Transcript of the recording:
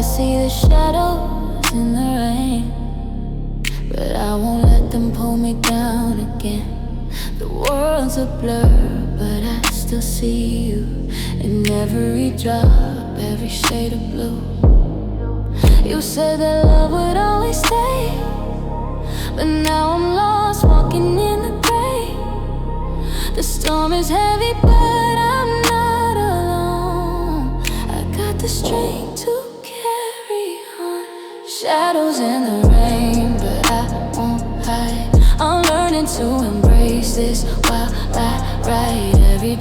see the shadows in the rain, but I won't let them pull me down again. The world's a blur, but I still see you in every drop, every shade of blue. You said that love would always stay, but now I'm lost, walking in the gray. The storm is heavy, but I'm not alone. I got the strength to carry on. Shadows in the rain, but I won't hide. I'm learning to embrace this while I ride.